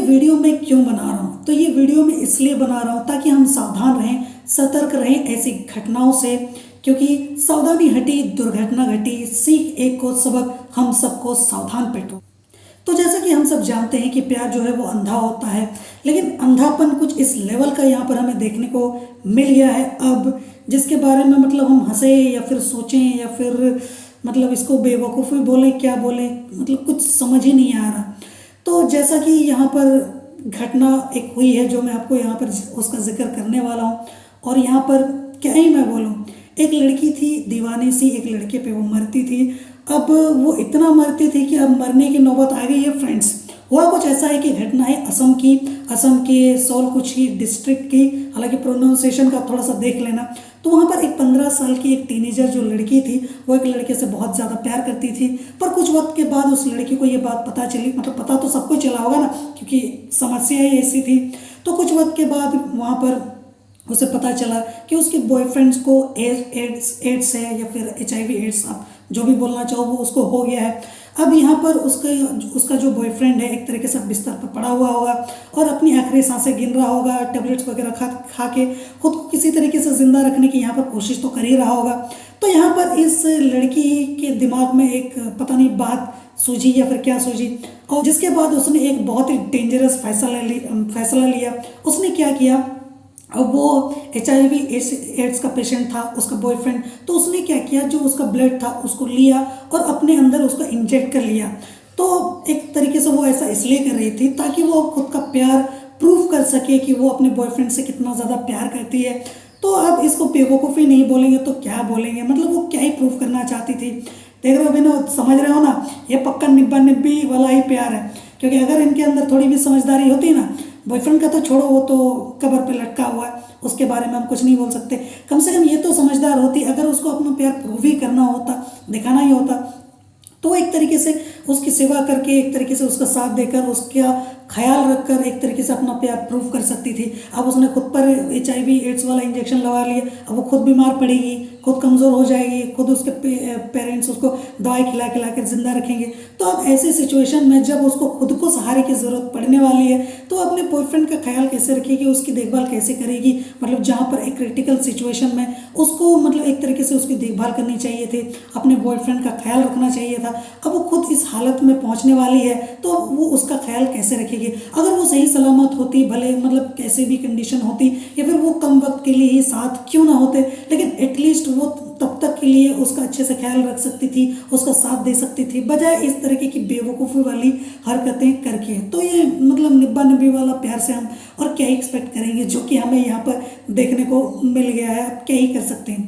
Video मैं क्यों बना रहा हूँ? तो ये वीडियो मैं इसलिए बना रहा हूँ ताकि हम सावधान रहें, सतर्क रहें ऐसी घटनाओं से, क्योंकि सावधानी हटी दुर्घटना घटी, सीख एक को सबक हम सबको सावधान पेटो। तो जैसा कि हम सब जानते हैं कि प्यार जो है वो अंधा होता है, लेकिन अंधापन कुछ इस लेवल का यहाँ पर हमें देखने को मिल गया है अब, जिसके बारे में मतलब हम हंसे या फिर सोचें या फिर मतलब इसको बेवकूफ़ी बोलें, क्या बोलें, मतलब कुछ समझ ही नहीं आ रहा। तो जैसा कि यहाँ पर घटना एक हुई है जो मैं आपको यहाँ पर उसका जिक्र करने वाला हूँ, और यहाँ पर क्या ही मैं बोलूँ, एक लड़की थी दीवानी सी, एक लड़के पे वो मरती थी। अब वो इतना मरती थी कि अब मरने की नौबत आ गई है फ्रेंड्स। हुआ कुछ ऐसा है कि घटना है असम के सोलकुची डिस्ट्रिक्ट की, हालांकि प्रोनाउंसिएशन का थोड़ा सा देख लेना। तो वहाँ पर एक 15 साल की एक टीनेजर जो लड़की थी वो एक लड़के से बहुत ज़्यादा प्यार करती थी, पर कुछ वक्त के बाद उस लड़की को ये बात पता चली, मतलब पता तो सबको चला होगा ना, क्योंकि समस्या ही ऐसी थी। तो कुछ वक्त के बाद वहाँ पर उसे पता चला कि उसके बॉयफ्रेंड्स को एड्स है या फिर HIV एड्स, आप जो भी बोलना चाहो वो उसको हो गया है। अब यहाँ पर उसका जो बॉयफ्रेंड है एक तरीके से बिस्तर पर पड़ा हुआ होगा और अपनी आखिरी सांसें गिन रहा होगा, टेबलेट्स वगैरह खा के खुद को किसी तरीके से जिंदा रखने की यहाँ पर कोशिश तो कर ही रहा होगा। तो यहाँ पर इस लड़की के दिमाग में एक पता नहीं बात सूझी या फिर क्या सूझी, और जिसके बाद उसने एक बहुत ही डेंजरस फैसला लिया। उसने क्या किया, अब वो HIV एड्स का पेशेंट था उसका बॉयफ्रेंड, तो उसने क्या किया, जो उसका ब्लड था उसको लिया और अपने अंदर उसको इंजेक्ट कर लिया। तो एक तरीके से वो ऐसा इसलिए कर रही थी ताकि वो खुद का प्यार प्रूव कर सके कि वो अपने बॉयफ्रेंड से कितना ज़्यादा प्यार करती है। तो अब इसको बेवकूफ़ी नहीं बोलेंगे तो क्या बोलेंगे, मतलब वो क्या ही प्रूव करना चाहती थी। देख रहे हो अभी ना, समझ रहे हो ना, ये पक्का निब्बा निब्बी वाला ही प्यार है। क्योंकि अगर इनके अंदर थोड़ी भी समझदारी होती ना, बॉयफ्रेंड का तो छोड़ो, वो तो कबर पे लटका हुआ है, उसके बारे में हम कुछ नहीं बोल सकते, कम से कम ये तो समझदार होती। अगर उसको अपना प्यार प्रूव ही करना होता, दिखाना ही होता, तो एक तरीके से उसकी सेवा करके, एक तरीके से उसका साथ देकर, उसका ख्याल रखकर एक तरीके से अपना प्यार प्रूव कर सकती थी। अब उसने खुद पर HIV एड्स वाला इंजेक्शन लगा लिया, अब वो खुद बीमार पड़ेगी, खुद कमज़ोर हो जाएगी, खुद उसके पेरेंट्स उसको दवाई खिला खिला कर जिंदा रखेंगे। तो अब ऐसी सिचुएशन में जब उसको खुद को सहारे की ज़रूरत पड़ने वाली है, तो अपने बॉयफ्रेंड का ख्याल कैसे रखेगी, उसकी देखभाल कैसे करेगी, मतलब जहाँ पर एक क्रिटिकल सिचुएशन में उसको मतलब एक तरीके से उसकी देखभाल करनी चाहिए थी, अपने बॉयफ्रेंड का ख्याल रखना चाहिए था। अब वो खुद इस हालत में पहुँचने वाली है तो वो उसका ख्याल कैसे रखेगी। अगर वो सही सलामत होती, भले मतलब कैसे भी कंडीशन होती, या फिर वो कम वक्त के लिए ही साथ क्यों ना होते, लेकिन एटलीस्ट वो तब तक के लिए उसका अच्छे से ख्याल रख सकती थी, उसका साथ दे सकती थी, बजाय इस तरीके की बेवकूफ़ी वाली हरकतें करके। तो ये मतलब निब्बा निब्बी वाला प्यार से हम और क्या ही एक्सपेक्ट करेंगे, जो कि हमें यहाँ पर देखने को मिल गया है। अब क्या ही कर सकते हैं।